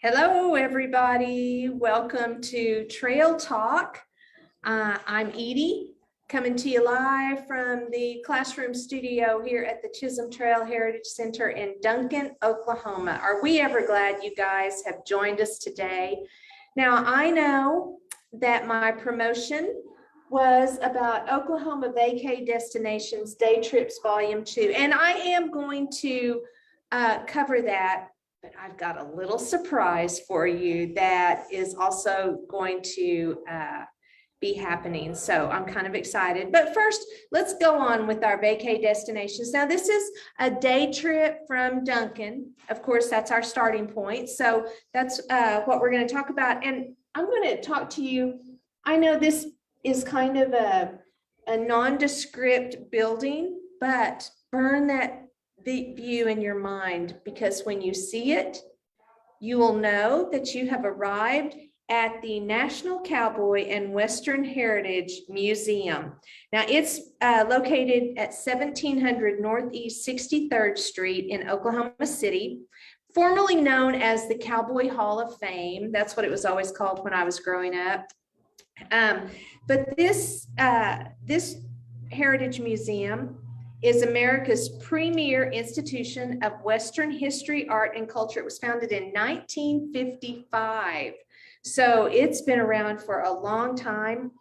Hello, everybody. Welcome to Trail Talk. I'm Edie, coming to you live from the classroom studio here at the Chisholm Trail Heritage Center in Duncan, Oklahoma. Are we ever glad you guys have joined us today? Now, I know that my promotion was about Oklahoma Vacay Destinations Day Trips Volume 2, and I am going to cover that. But I've got a little surprise for you that is also going to be happening. So I'm kind of excited. But first, let's go on with our vacay destinations. Now, this is a day trip from Duncan. Of course, that's our starting point. So that's what we're going to talk about. And I'm going to talk to you. I know this is kind of a nondescript building, but burn that view in your mind, because when you see it, you will know that you have arrived at the National Cowboy and Western Heritage Museum. Now, it's located at 1700 Northeast 63rd Street in Oklahoma City, formerly known as the Cowboy Hall of Fame. That's what it was always called when I was growing up. But this Heritage Museum is America's premier institution of Western history, art, and culture. It was founded in 1955. So it's been around for a long time.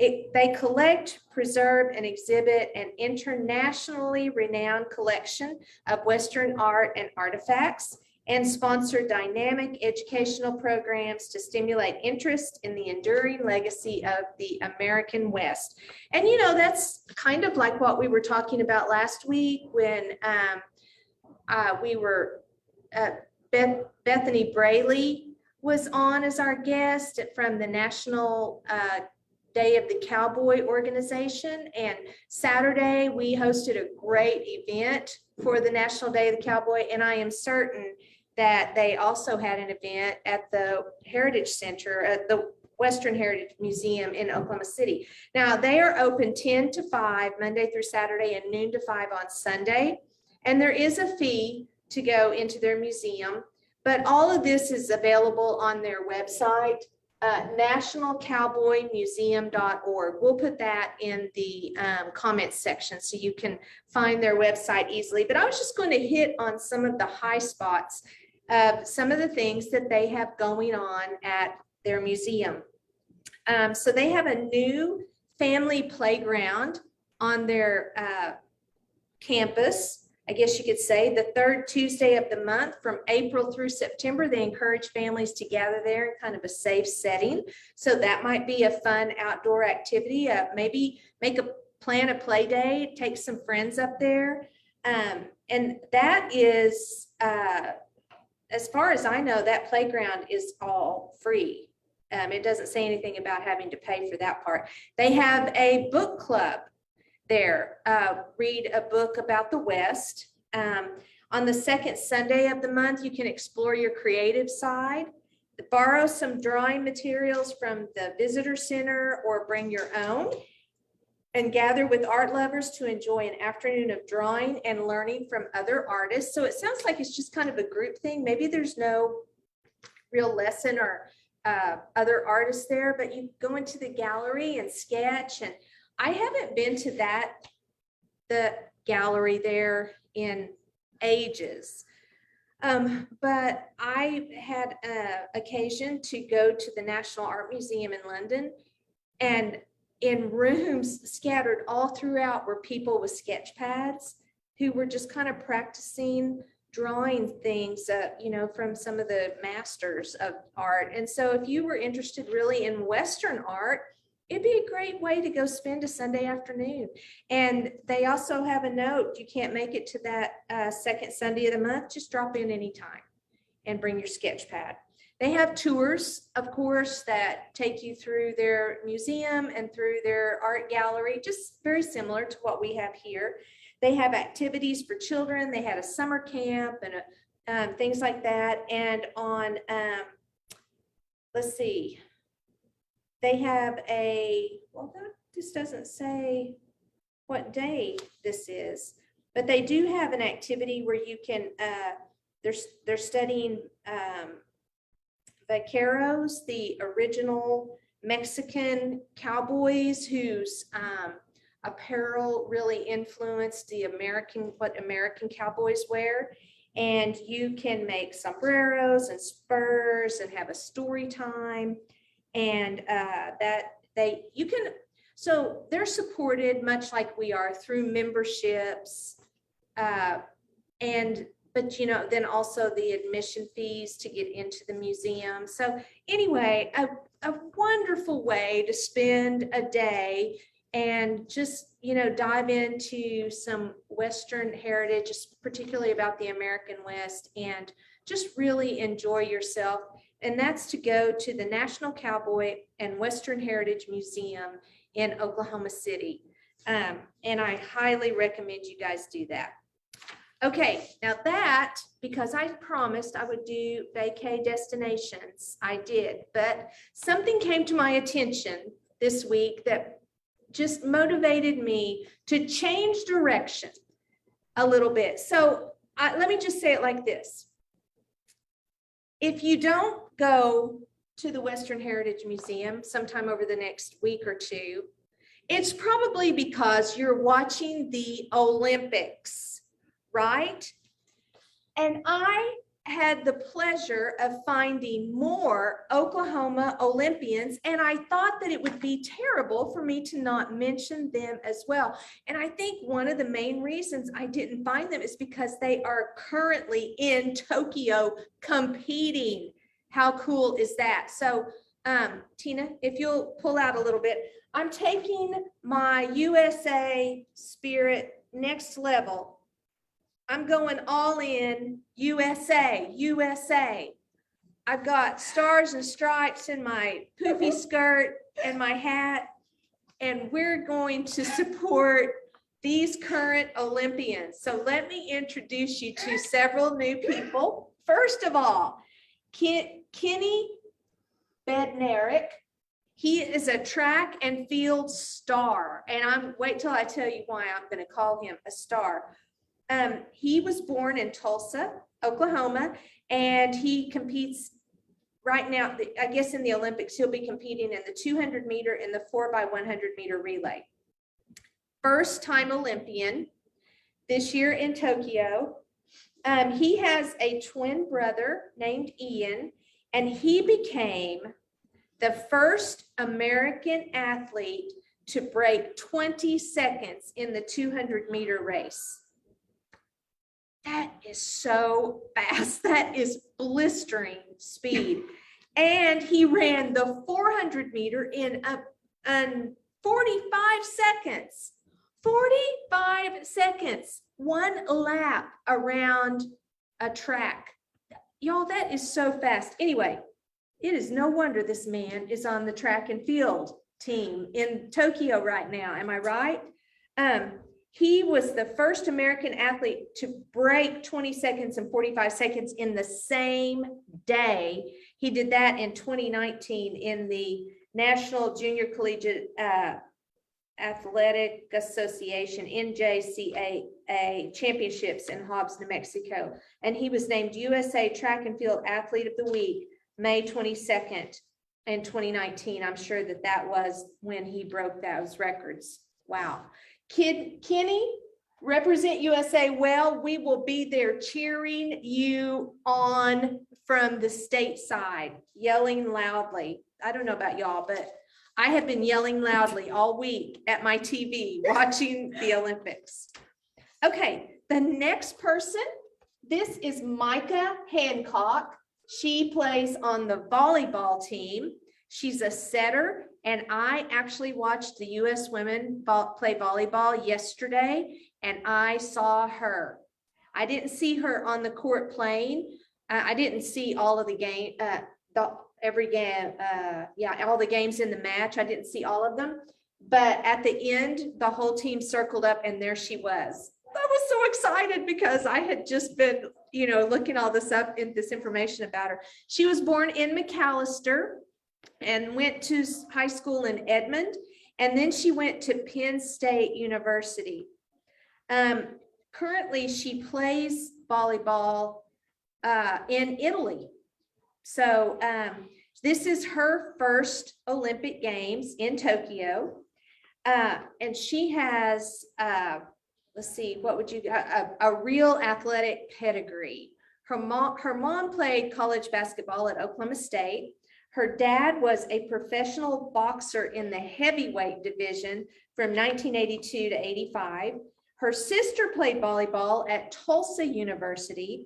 They collect, preserve, and exhibit an internationally renowned collection of Western art and artifacts, and sponsor dynamic educational programs to stimulate interest in the enduring legacy of the American West. And you know, that's kind of like what we were talking about last week when Bethany Braley was on as our guest from the National Day of the Cowboy organization. And Saturday, we hosted a great event for the National Day of the Cowboy, and I am certain that they also had an event at the Heritage Center at the Western Heritage Museum in Oklahoma City. Now, they are open 10 to 5 Monday through Saturday and noon to 5 on Sunday. And there is a fee to go into their museum, but all of this is available on their website, nationalcowboymuseum.org. We'll put that in the comments section so you can find their website easily. But I was just going to hit on some of the high spots of some of the things that they have going on at their museum. So they have a new family playground on their campus. I guess you could say the third Tuesday of the month from April through September. They encourage families to gather there in kind of a safe setting. So that might be a fun outdoor activity. Maybe plan a play day, take some friends up there. And that is, as far as I know, that playground is all free. It doesn't say anything about having to pay for that part. They have a book club there. Read a book about the West. On the second Sunday of the month, you can explore your creative side, borrow some drawing materials from the visitor center or bring your own, and gather with art lovers to enjoy an afternoon of drawing and learning from other artists. So it sounds like it's just kind of a group thing. Maybe there's no real lesson or other artists there, but you go into the gallery and sketch. And I haven't been to the gallery there in ages. But I had occasion to go to the National Art Museum in London, and in rooms scattered all throughout were people with sketch pads who were just kind of practicing drawing things, you know, from some of the masters of art. And so if you were interested really in Western art, it'd be a great way to go spend a Sunday afternoon. And they also have a note: you can't make it to that second Sunday of the month, just drop in anytime and bring your sketch pad. They have tours, of course, that take you through their museum and through their art gallery, just very similar to what we have here. They have activities for children. They had a summer camp and things like that. And on, let's see, they have well, this doesn't say what day this is, but they do have an activity where you can, they're studying Vaqueros, the original Mexican cowboys whose apparel really influenced what American cowboys wear. And you can make sombreros and spurs and have a story time. And so they're supported much like we are through memberships. But then also the admission fees to get into the museum. So anyway, a wonderful way to spend a day and just, dive into some Western heritage, particularly about the American West, and just really enjoy yourself. And that's to go to the National Cowboy and Western Heritage Museum in Oklahoma City. And I highly recommend you guys do that. Okay, now that, because I promised I would do vacay destinations, I did, but something came to my attention this week that just motivated me to change direction a little bit. So let me just say it like this. If you don't go to the Western Heritage Museum sometime over the next week or two, it's probably because you're watching the Olympics, right? And I had the pleasure of finding more Oklahoma Olympians, and I thought that it would be terrible for me to not mention them as well. And I think one of the main reasons I didn't find them is because they are currently in Tokyo competing. How cool is that? So, Tina, if you'll pull out a little bit, I'm taking my USA spirit next level. I'm going all in USA, USA. I've got stars and stripes in my poofy skirt and my hat, and we're going to support these current Olympians. So let me introduce you to several new people. First of all, Kenny Bednarik. He is a track and field star, and wait till I tell you why I'm going to call him a star. He was born in Tulsa, Oklahoma, and he competes right now, I guess in the Olympics, he'll be competing in the 200 meter and the 4x100 meter relay. First time Olympian this year in Tokyo. He has a twin brother named Ian, and he became the first American athlete to break 20 seconds in the 200 meter race. That is so fast. That is blistering speed. And he ran the 400 meter in 45 seconds. 45 seconds, one lap around a track. Y'all, that is so fast. Anyway, it is no wonder this man is on the track and field team in Tokyo right now. Am I right? He was the first American athlete to break 20 seconds and 45 seconds in the same day. He did that in 2019 in the National Junior Collegiate Athletic Association, NJCAA Championships in Hobbs, New Mexico. And he was named USA Track and Field Athlete of the Week, May 22nd in 2019. I'm sure that was when he broke those records. Wow. Kenny, represent USA well. We will be there cheering you on from the state side, yelling loudly. I don't know about y'all, but I have been yelling loudly all week at my TV watching the Olympics. Okay, the next person, this is Micah Hancock. She plays on the volleyball team. She's a setter, and I actually watched the U.S. women play volleyball yesterday, and I saw her. I didn't see her on the court playing. I didn't see all of the game, every game, all the games in the match. I didn't see all of them, but at the end, the whole team circled up, and there she was. I was so excited because I had just been, looking all this up in this information about her. She was born in McAllister and went to high school in Edmond, and then she went to Penn State University. Currently, she plays volleyball in Italy. So this is her first Olympic Games in Tokyo. And she has, let's see, what would you, a real athletic pedigree. Her mom played college basketball at Oklahoma State. Her dad was a professional boxer in the heavyweight division from 1982 to 85. Her sister played volleyball at Tulsa University,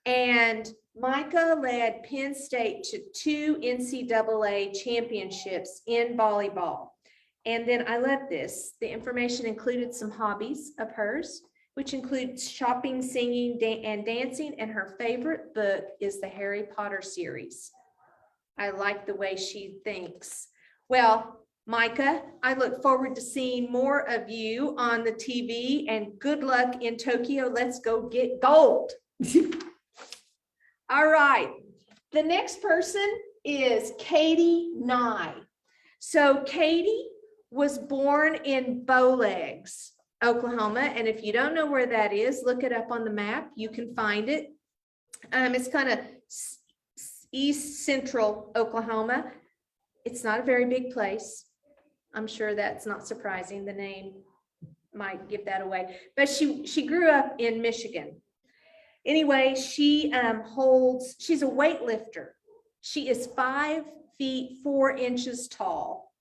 and Micah led Penn State to 2 NCAA championships in volleyball. And then I love this. The information included some hobbies of hers, which includes shopping, singing, and dancing. And her favorite book is the Harry Potter series. I like the way she thinks. Well, Micah, I look forward to seeing more of you on the TV, and good luck in Tokyo. Let's go get gold. All right. The next person is Katie Nye. So Katie was born in Bowlegs, Oklahoma. And if you don't know where that is, look it up on the map. You can find it. It's kind of east central Oklahoma. It's not a very big place. I'm sure that's not surprising. The name might give that away. But she grew up in Michigan. Anyway, she's a weightlifter. She is 5 feet 4 inches tall,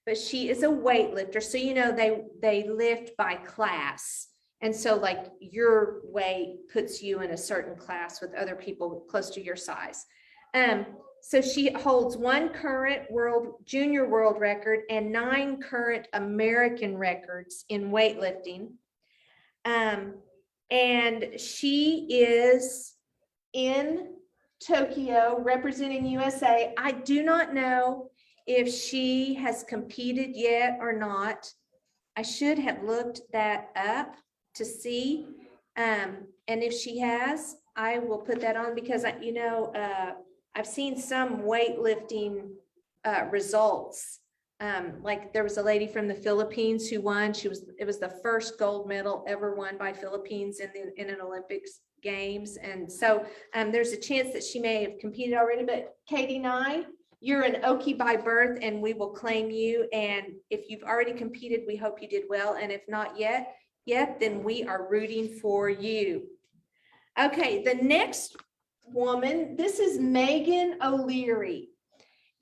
but she is a weightlifter. So, you know, they lift by class. And so like your weight puts you in a certain class with other people close to your size. So she holds 1 current junior world record and 9 current American records in weightlifting. And she is in Tokyo representing USA. I do not know if she has competed yet or not. I should have looked that up to see. And if she has, I will put that on, because I've seen some weightlifting results. Like there was a lady from the Philippines who won. It was the first gold medal ever won by Philippines in an Olympics games. And so there's a chance that she may have competed already. But Katie Nye, you're an Okie by birth, and we will claim you. And if you've already competed, we hope you did well. And if not yet, then we are rooting for you. Okay, the next woman, this is Megan O'Leary.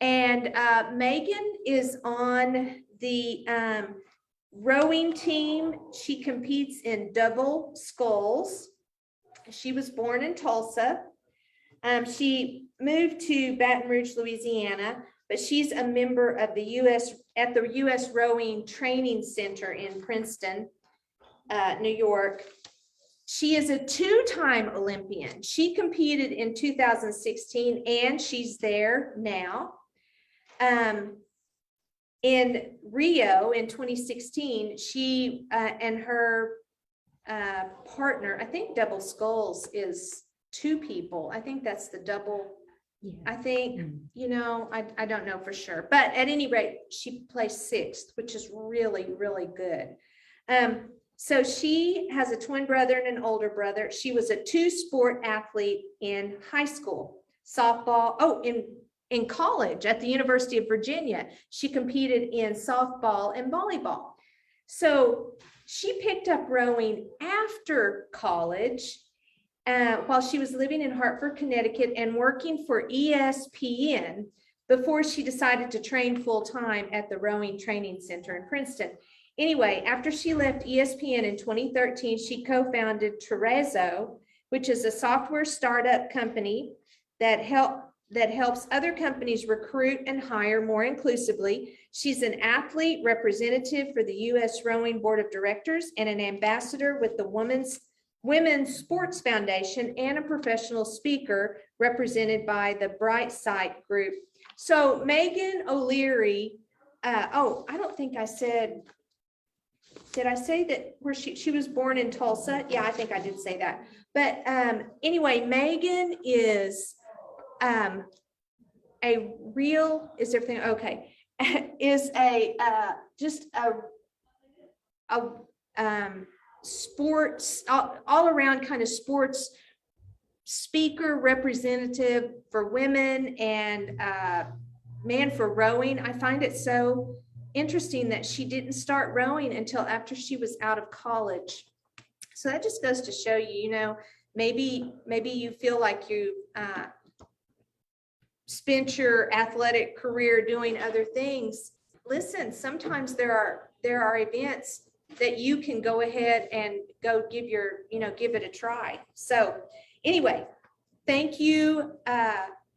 And Megan is on the rowing team. She competes in double sculls. She was born in Tulsa. She moved to Baton Rouge, Louisiana, but she's a member of the U.S. Rowing Training Center in Princeton, New York. She is a 2-time Olympian. She competed in 2016, and she's there now. In Rio in 2016, she and her partner, I think double sculls is 2 people. I think that's the double. Yeah. I think, I don't know for sure. But at any rate, she placed 6th, which is really, really good. So she has a twin brother and an older brother. She was a 2-sport athlete in high school, softball. In college at the University of Virginia, she competed in softball and volleyball. So she picked up rowing after college while she was living in Hartford, Connecticut, and working for ESPN before she decided to train full-time at the Rowing Training Center in Princeton. Anyway, after she left ESPN in 2013, she co-founded Terrazzo, which is a software startup company that helps other companies recruit and hire more inclusively. She's an athlete representative for the U.S. Rowing Board of Directors and an ambassador with the Women's Sports Foundation, and a professional speaker represented by the Bright Sight Group. So Megan O'Leary, I don't think I said, did I say that where she was born in Tulsa? Yeah, I think I did say that. But anyway, Megan is sports all around kind of sports speaker representative for women and man for rowing. I find it so interesting that she didn't start rowing until after she was out of college. So that just goes to show you, you know, maybe you feel like you spent your athletic career doing other things. Listen, sometimes there are events that you can go ahead and go give it a try. So anyway, thank you,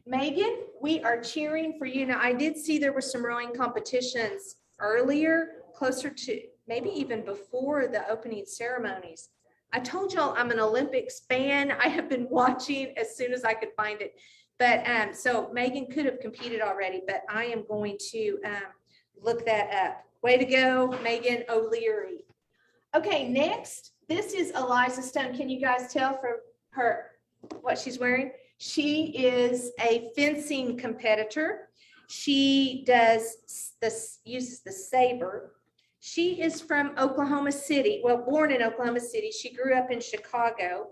Megan. We are cheering for you. Now, I did see there were some rowing competitions earlier, closer to maybe even before the opening ceremonies. I told y'all I'm an Olympics fan. I have been watching as soon as I could find it. But so Megan could have competed already, but I am going to look that up. Way to go, Megan O'Leary. Okay, next, this is Eliza Stone. Can you guys tell from her what she's wearing? She is a fencing competitor. She uses the saber. She is from Oklahoma City, well, born in Oklahoma City. She grew up in Chicago.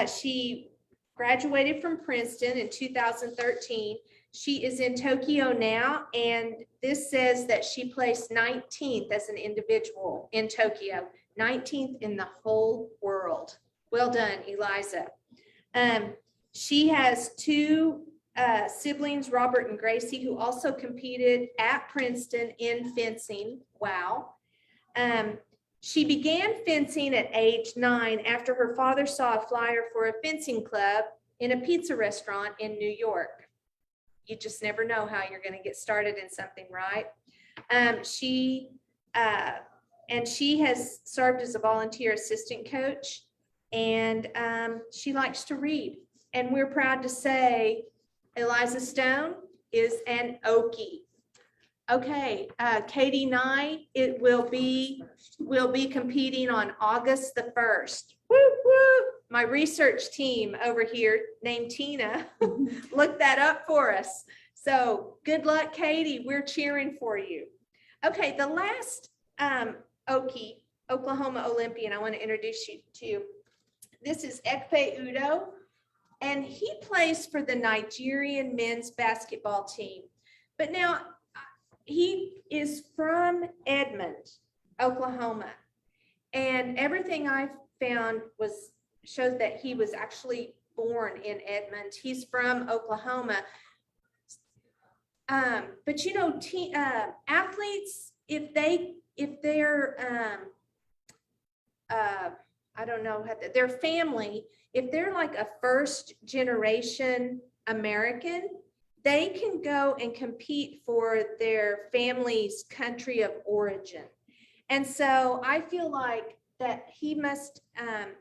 She graduated from Princeton in 2013. She is in Tokyo now, and this says that she placed 19th as an individual in Tokyo, 19th in the whole world. Well done, Eliza. She has two siblings, Robert and Gracie, who also competed at Princeton in fencing. Wow. She began fencing at age 9 after her father saw a flyer for a fencing club in a pizza restaurant in New York. You just never know how you're going to get started in something, right? She has served as a volunteer assistant coach, and she likes to read. And we're proud to say Eliza Stone is an Okie. Okay, Katie Nye, will be competing on August the 1st. Woo, woo. My research team over here named Tina looked that up for us. So good luck, Katie. We're cheering for you. Okay, the last Okie, Oklahoma Olympian I want to introduce you to. This is Ekpe Udo, and he plays for the Nigerian men's basketball team. But now, he is from Edmond, Oklahoma, and everything I found shows that he was actually born in Edmond. He's from Oklahoma. But you know, athletes, if they're I don't know, their family, if they're like a first generation American, they can go and compete for their family's country of origin. And so I feel like that he must,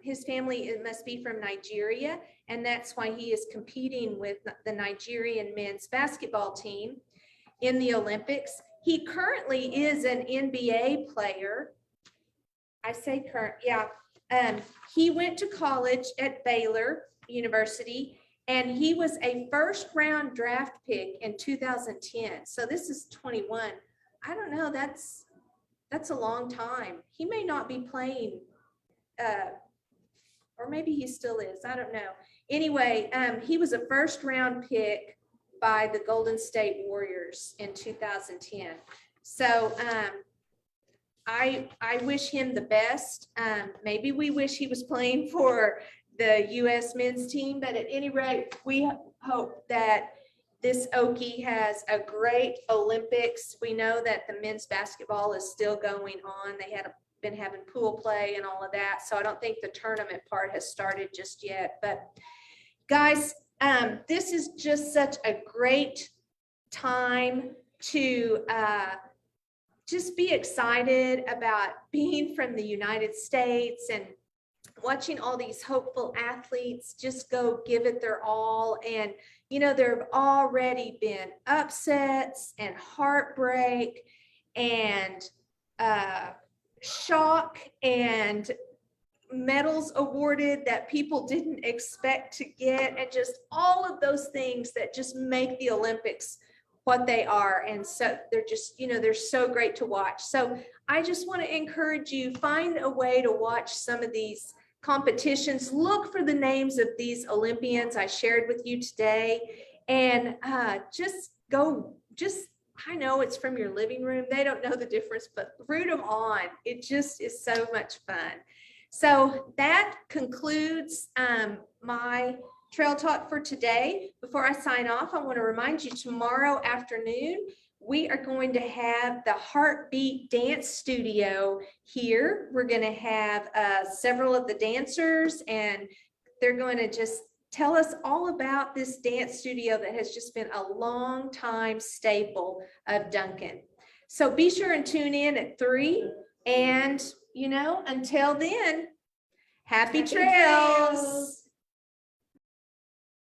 his family must be from Nigeria, and that's why he is competing with the Nigerian men's basketball team in the Olympics. He currently is an NBA player. I say current, yeah. He went to college at Baylor University, and he was a first-round draft pick in 2010. So this is 21. I don't know. That's a long time. He may not be playing, or maybe he still is. I don't know. Anyway, he was a first-round pick by the Golden State Warriors in 2010. So I wish him the best. Maybe we wish he was playing for the U.S. men's team, but at any rate, we hope that this Okie has a great Olympics. We know that the men's basketball is still going on. They had been having pool play and all of that, so I don't think the tournament part has started just yet. But guys, this is just such a great time to just be excited about being from the United States and watching all these hopeful athletes just go give it their all. And, you know, there have already been upsets and heartbreak and shock and medals awarded that people didn't expect to get, and just all of those things that just make the Olympics what they are. And so they're just, you know, they're so great to watch. So I just want to encourage you, find a way to watch some of these competitions. Look for the names of these Olympians I shared with you today, and just go, I know it's from your living room. They don't know the difference, but root them on. It just is so much fun. So that concludes my trail talk for today. Before I sign off, I want to remind you tomorrow afternoon, we are going to have the Heartbeat Dance Studio here. We're going to have several of the dancers, and they're going to just tell us all about this dance studio that has just been a long time staple of Duncan. So be sure and tune in at 3. And, until then, happy trails.